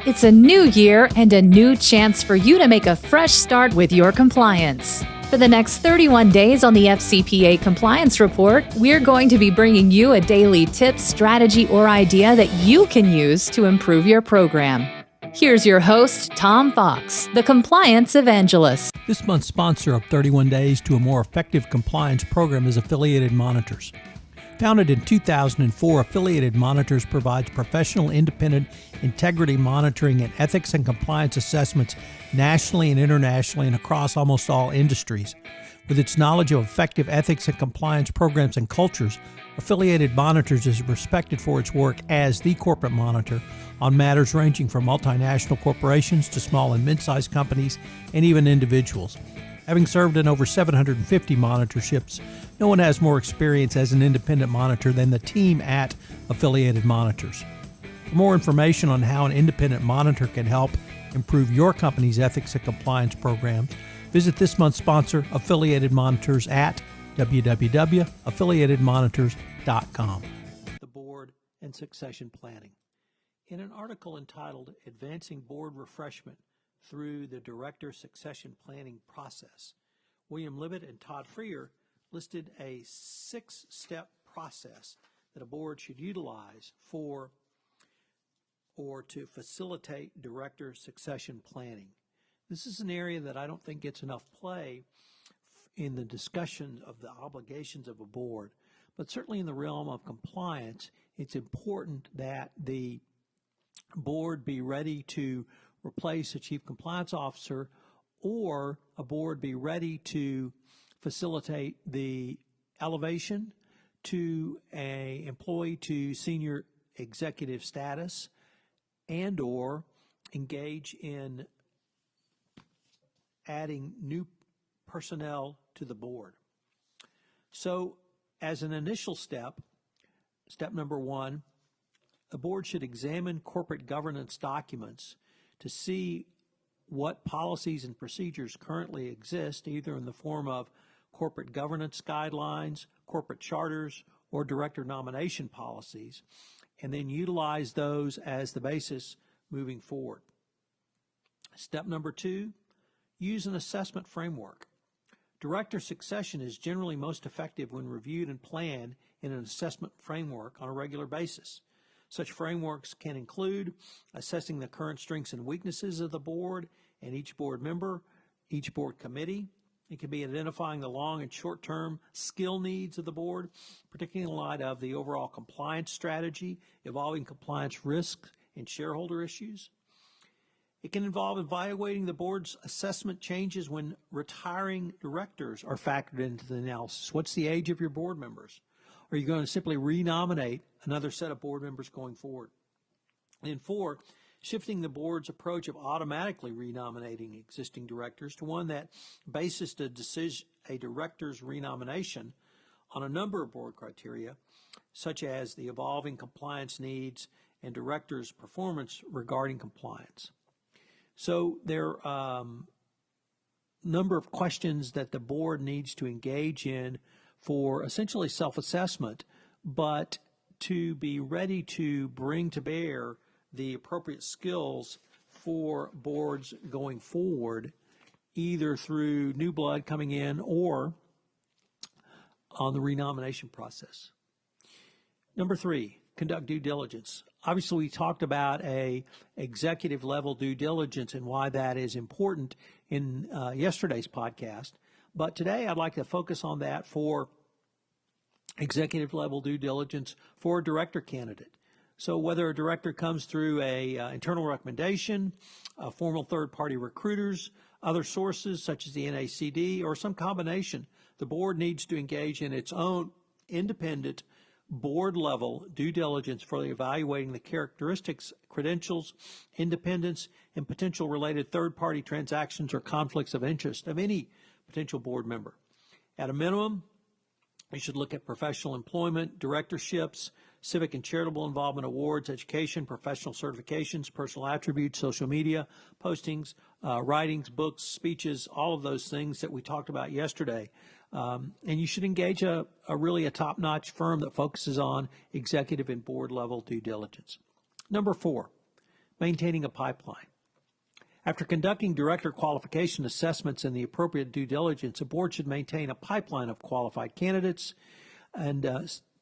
It's a new year and a new chance for you to make a fresh start with your compliance. For the next 31 days on the FCPA Compliance Report, we're going to be bringing you a daily tip, strategy, or idea that you can use to improve your program. Here's your host, Tom Fox, the Compliance Evangelist. This month's sponsor of 31 Days to a More Effective Compliance Program is Affiliated Monitors. Founded in 2004, Affiliated Monitors provides professional, independent integrity monitoring and ethics and compliance assessments nationally and internationally and across almost all industries. With its knowledge of effective ethics and compliance programs and cultures, Affiliated Monitors is respected for its work as the corporate monitor on matters ranging from multinational corporations to small and mid-sized companies and even individuals. Having served in over 750 monitorships, no one has more experience as an independent monitor than the team at Affiliated Monitors. For more information on how an independent monitor can help improve your company's ethics and compliance programs, visit this month's sponsor, Affiliated Monitors, at www.affiliatedmonitors.com. The Board and Succession Planning. In an article entitled Advancing Board Refreshment Through the Director Succession Planning Process, William Libet and Todd Freer listed a 6-step process that a board should utilize for or to facilitate director succession planning. This is an area that I don't think gets enough play in the discussion of the obligations of a board, but certainly in the realm of compliance, it's important that the board be ready to replace a chief compliance officer, or a board be ready to facilitate the elevation to an employee to senior executive status, and or engage in adding new personnel to the board. So as an initial step, step number 1, the board should examine corporate governance documents to see what policies and procedures currently exist, either in the form of corporate governance guidelines, corporate charters, or director nomination policies, and then utilize those as the basis moving forward. Step number 2, use an assessment framework. Director succession is generally most effective when reviewed and planned in an assessment framework on a regular basis. Such frameworks can include assessing the current strengths and weaknesses of the board and each board member, each board committee. It can be identifying the long and short-term skill needs of the board, particularly in light of the overall compliance strategy, evolving compliance risks, and shareholder issues. It can involve evaluating the board's assessment changes when retiring directors are factored into the analysis. What's the age of your board members? Are you going to simply renominate another set of board members going forward? And 4, shifting the board's approach of automatically renominating existing directors to one that bases a director's renomination on a number of board criteria, such as the evolving compliance needs and directors' performance regarding compliance. So there are a number of questions that the board needs to engage in for essentially self-assessment, but to be ready to bring to bear the appropriate skills for boards going forward, either through new blood coming in or on the renomination process. Number 3, conduct due diligence. Obviously, we talked about a executive level due diligence and why that is important in yesterday's podcast. But today I'd like to focus on that for executive level due diligence for a director candidate. So whether a director comes through a internal recommendation, formal third-party recruiters, other sources such as the NACD, or some combination, the board needs to engage in its own independent board-level due diligence for evaluating the characteristics, credentials, independence, and potential related third-party transactions or conflicts of interest of any potential board member. At a minimum, you should look at professional employment, directorships, civic and charitable involvement awards, education, professional certifications, personal attributes, social media, postings, writings, books, speeches, all of those things that we talked about yesterday. And you should engage a really top-notch firm that focuses on executive and board level due diligence. Number 4, maintaining a pipeline. After conducting director qualification assessments and the appropriate due diligence, a board should maintain a pipeline of qualified candidates, and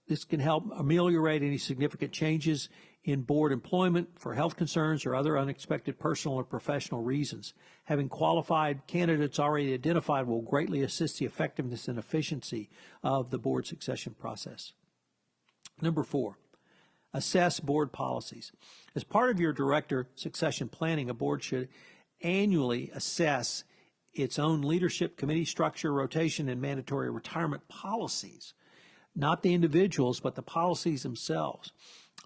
this can help ameliorate any significant changes in board employment for health concerns or other unexpected personal or professional reasons. Having qualified candidates already identified will greatly assist the effectiveness and efficiency of the board succession process. Number 4, assess board policies. As part of your director succession planning, a board should annually assess its own leadership, committee structure, rotation, and mandatory retirement policies. Not the individuals, but the policies themselves.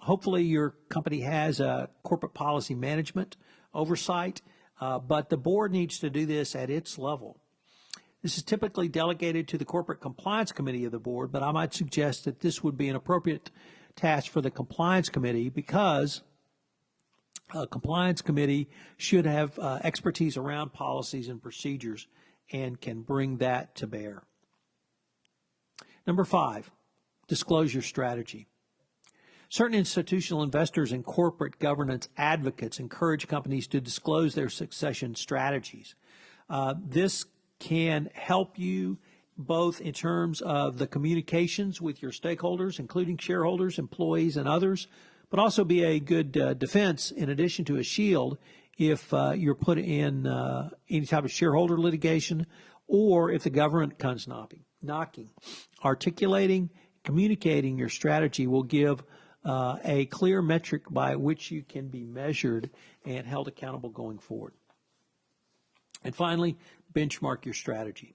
Hopefully your company has a corporate policy management oversight, but the board needs to do this at its level. This is typically delegated to the Corporate Compliance Committee of the board, but I might suggest that this would be an appropriate task for the Compliance Committee, because a Compliance Committee should have expertise around policies and procedures and can bring that to bear. Number 5, disclosure strategy. Certain institutional investors and corporate governance advocates encourage companies to disclose their succession strategies. This can help you both in terms of the communications with your stakeholders, including shareholders, employees, and others, but also be a good defense in addition to a shield if you're put in any type of shareholder litigation or if the government comes knocking. Articulating, communicating your strategy will give a clear metric by which you can be measured and held accountable going forward. And finally, benchmark your strategy.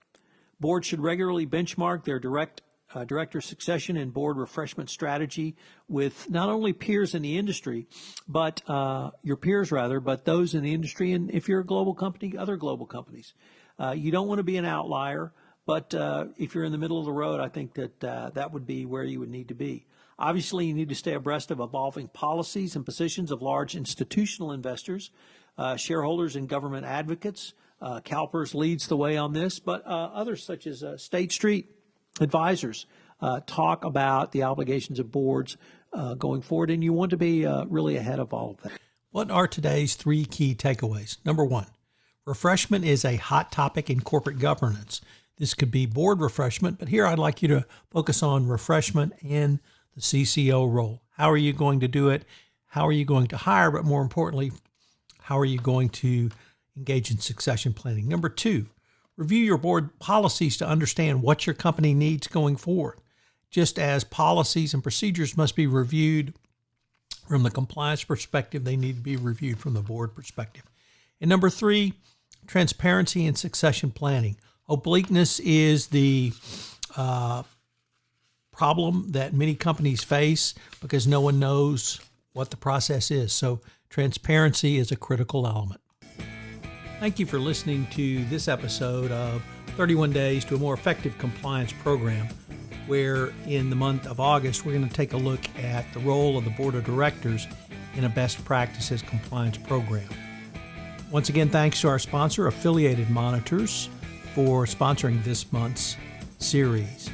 Boards should regularly benchmark their director succession and board refreshment strategy with not only peers in the industry, but your peers rather, but those in the industry, and if you're a global company, other global companies. You don't want to be an outlier, but if you're in the middle of the road, I think that that would be where you would need to be. Obviously, you need to stay abreast of evolving policies and positions of large institutional investors, shareholders, and government advocates. CalPERS leads the way on this, but others such as State Street advisors talk about the obligations of boards going forward, and you want to be really ahead of all of that. What are today's 3 key takeaways? Number 1, refreshment is a hot topic in corporate governance. This could be board refreshment, but here I'd like you to focus on refreshment in the CCO role. How are you going to do it? How are you going to hire? But more importantly, how are you going to engage in succession planning? Number 2, review your board policies to understand what your company needs going forward. Just as policies and procedures must be reviewed from the compliance perspective, they need to be reviewed from the board perspective. And number 3, transparency and succession planning. Obliqueness is the problem that many companies face because no one knows what the process is. So transparency is a critical element. Thank you for listening to this episode of 31 Days to a More Effective Compliance Program, where in the month of August, we're going to take a look at the role of the Board of Directors in a best practices compliance program. Once again, thanks to our sponsor, Affiliated Monitors, for sponsoring this month's series.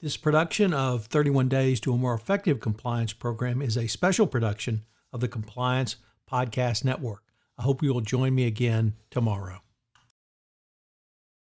This production of 31 Days to a More Effective Compliance Program is a special production of the Compliance Podcast Network. I hope you will join me again tomorrow.